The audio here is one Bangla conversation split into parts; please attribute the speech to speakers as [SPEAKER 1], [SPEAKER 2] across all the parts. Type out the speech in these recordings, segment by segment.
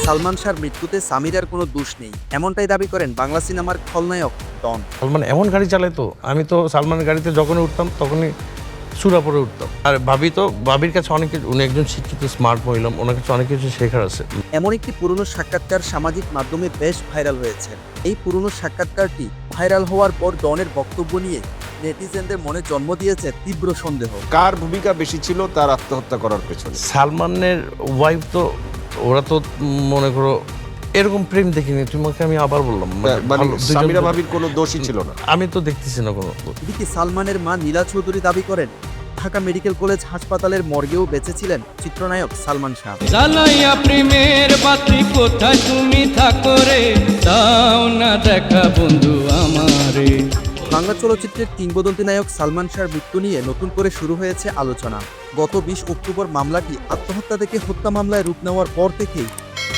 [SPEAKER 1] সালমান শাহর মৃত্যুতে সামিরার কোনো দোষ নেই, এমনটাই দাবি করেন বাংলা সিনেমার খলনায়ক ডন।
[SPEAKER 2] সালমান এমন গাড়ি চালাতো, আমি তো সালমানের গাড়িতে যখনই উঠতাম তখনই সুরাপুরে উঠতাম। আর ভাবির কাছে অনেক কিছু, উনি একজন শিক্ষিত স্মার্ট মহিলা, ওনার কাছে অনেক কিছু শেখার আছে।
[SPEAKER 1] এমন একটি পুরনো সাক্ষাৎকার সামাজিক মাধ্যমে বেশ ভাইরাল হয়েছে। এই পুরনো সাক্ষাৎকারটি ভাইরাল হওয়ার পর ডনের বক্তব্য নিয়ে নেটিজেনদের মনে জন্ম দিয়েছে তীব্র সন্দেহ।
[SPEAKER 3] কার ভূমিকা বেশি ছিল তার আত্মহত্যা করার পেছনে?
[SPEAKER 2] সালমানের ওয়াইফ তো, ওরা তো মনে করো এরকম প্রেম দেখিনি। তোমাকে আমি আবার বললাম,
[SPEAKER 3] মানে সামিরা ভাবির কোনো দোষই ছিল না।
[SPEAKER 2] আমি তো দেখতেছি না কোনো।
[SPEAKER 1] এদিকে সালমানের মা নীলা চৌধুরী দাবি করেন, ঢাকা মেডিকেল কলেজ হাসপাতালের মর্গেও বেঁচে ছিলেন চিত্রনায়ক সালমান শাহ।
[SPEAKER 4] জ্বালাইয়া প্রেমের বাতি কোথায় তুমি থাকো রে, দাও না দেখা বন্ধু আমারে।
[SPEAKER 1] বাংলা চলচ্চিত্রের কিংবদন্তি নায়ক সালমান শাহর মৃত্যু নিয়ে নতুন করে শুরু হয়েছে আলোচনা। গত 20 অক্টোবর মামলাটি আত্মহত্যা থেকে হত্যা মামলায় রূপ নেওয়ার পর থেকেই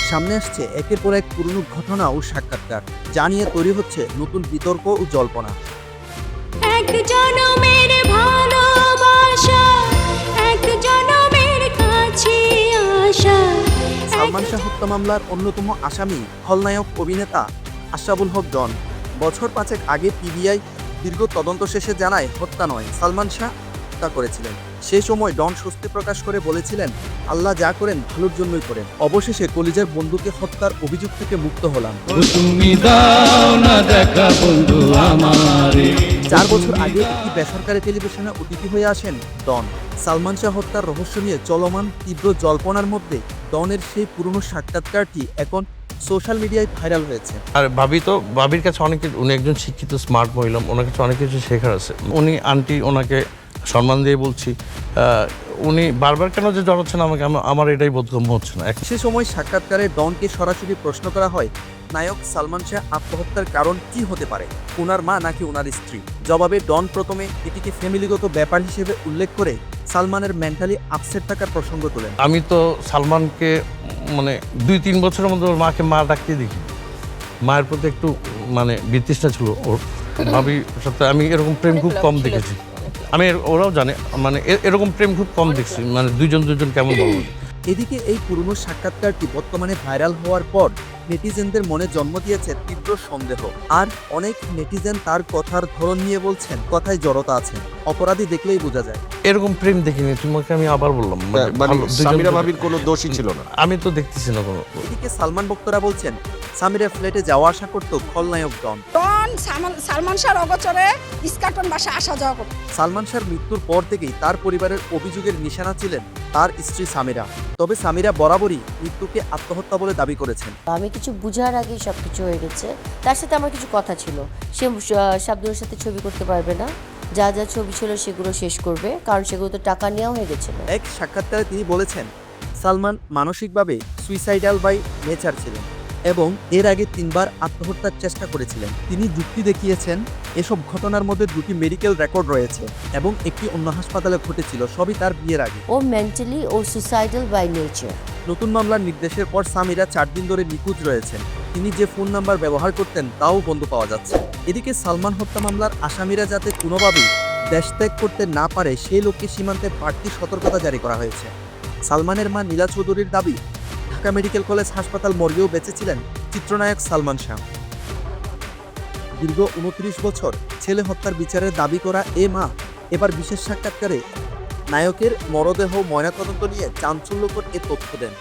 [SPEAKER 1] সামনে আসছে একের পর এক পুরনো ঘটনা ও সাক্ষাৎকার, যা নিয়ে তৈরি হচ্ছে নতুন বিতর্ক ও জল্পনা।
[SPEAKER 5] এক জনমের ভালোবাসা, এক জনমের কাছে আসা।
[SPEAKER 1] সালমান শাহ হত্যা মামলার অন্যতম আসামি খলনায়ক অভিনেতা আশরাফুল হক ডন। বছর 5 আগে পিবিআই দীর্ঘ তদন্ত শেষে জানায় হত্যা নয়, সালমান শাহ হত্যা করেছিলেন। সেই সময় ডন স্বস্তি প্রকাশ করে বলেছিলেন, আল্লাহ যা করেন ভালোর জন্যই করেন। অবশেষে কলিজার বন্ধুকে হত্যার অভিযোগ থেকে মুক্ত হলাম।
[SPEAKER 4] তুমি দাও না দেখা বন্ধু আমারে।
[SPEAKER 1] 4 বছর আগে একটি বেসরকারি টেলিভিশনে অতিথি হয়ে আসেন ডন। সালমান শাহ হত্যার রহস্য নিয়ে চলমান তীব্র জল্পনার মধ্যে ডনের সেই পুরনো সাক্ষাৎকারটি এখন সোশ্যাল মিডিয়ায় ভাইরাল হয়েছে।
[SPEAKER 2] আর ভাবির কাছে অনেক কিছু, উনি একজন শিক্ষিত স্মার্ট মহিলা, ওনার কাছে অনেক কিছু শেখার আছে। উনি আন্টি, ওনাকে সম্মান দিয়ে বলছি। উনি বারবার কেন যে জড়াচ্ছেন আমাকে, আমার এটাই বোধগম্য হচ্ছে না।
[SPEAKER 1] সে সময় সাক্ষাৎকারে ডনকে সরাসরি প্রশ্ন করা হয়, নায়ক সালমান শাহ আত্মহত্যার কারণ কি হতে পারে, ওনার মা নাকি ওনার স্ত্রী? জবাবে ডন প্রথমে এটিকে ফ্যামিলিগত ব্যাপার হিসেবে উল্লেখ করে সালমানের মেন্টালি আপসেট থাকার প্রসঙ্গ তোলেন।
[SPEAKER 2] আমি তো সালমানকে মানে 2-3 বছরের মধ্যে ওর মাকে মা ডাকতে দেখি। মায়ের প্রতি একটু মানে বিতৃষ্ণা ছিল ওর। ভাবির সাথে আমি এরকম প্রেম খুব কম দেখেছি। আমি ওরাও জানে, মানে এরকম প্রেম খুব কম দেখছি, মানে দুজন কেমন বলবো।
[SPEAKER 1] এদিকে এই পুরনো সাক্ষাৎকারটি বর্তমানে ভাইরাল হওয়ার পর নেটিজেনদের মনে জন্ম দিয়েছে তীব্র সন্দেহ। আর অনেক নেটিজেন তার কথার ধরন নিয়ে বলছেন, কথায় জড়তা আছে, অপরাধী দেখলেই বোঝা যায়।
[SPEAKER 2] এরকম প্রেম দেখিনি। তোমাকে আমি আবার বললাম,
[SPEAKER 3] মানে সামিরা ভাবির কোনো দোষই ছিল না।
[SPEAKER 2] আমি তো দেখতেছি না কোনো।
[SPEAKER 1] এদিকে সালমান ভক্তরা বলছেন, সামিরের ফ্ল্যাটে যাওয়া আসা করত খলনায়ক ডন।
[SPEAKER 6] সালমান শাহর অগোচরে ইস্কাটন বাসা আসা যাওয়া করত।
[SPEAKER 1] সালমান শাহর মৃত্যুর পর থেকেই তার পরিবারের অভিযোগের নিশানা ছিলেন তার স্ত্রী সামিরা। তবে সামিরা বরাবরই মৃত্যুকে আত্মহত্যা বলে দাবি করেছেন।
[SPEAKER 7] আমি কিছু বুঝার আগেই সব কিছু হয়ে গেছে। তার সাথে আমার কিছু কথা ছিল, সে শাবনুরের সাথে ছবি করতে পারবে না, যা যা ছবি ছিল সেগুলো শেষ করবে, কারণ সেগুলো তো টাকা নেওয়া হয়ে গেছিল।
[SPEAKER 1] এক সাক্ষাৎকারে তিনি বলেছেন, সালমান মানসিকভাবে সুইসাইডাল বাই নেচার ছিলেন এবং এর আগে 3 বার আত্মহত্যার চেষ্টা করেছিলেন। তিনি যুক্তি দেখিয়েছেন, এসব ঘটনার মধ্যে 2টি মেডিকেল রেকর্ড রয়েছে এবং একটি অন্য হাসপাতালে ঘটেছিল, সবই তার বিয়ের আগে।
[SPEAKER 7] ও মেন্টালি ও সুইসাইডাল বাই নেচার।
[SPEAKER 1] নতুন মামলার নির্দেশের পর সামিরা 4 দিন ধরে নিখোঁজ রয়েছেন। তিনি যে ফোন নাম্বার ব্যবহার করতেন তাও বন্ধ পাওয়া যাচ্ছে। এদিকে সালমান হত্যা মামলার আসামিরা যাতে কোনোভাবেই দেশ ত্যাগ করতে না পারে সেই লক্ষ্যে সীমান্তে বাড়তি সতর্কতা জারি করা হয়েছে। সালমানের মা নীলা চৌধুরীর দাবি, ঢাকা মেডিকেল কলেজ হাসপাতাল মর্গেও বেঁচে ছিলেন চিত্রনায়ক সালমান শাহ। দীর্ঘ 29 বছর ছেলে হত্যার বিচারের দাবি করা এ মা এবার বিশেষ সাক্ষাৎকারে নায়কের মরদেহ ময়নাতদন্ত নিয়ে চাঞ্চল্যকর এ তথ্য দেন।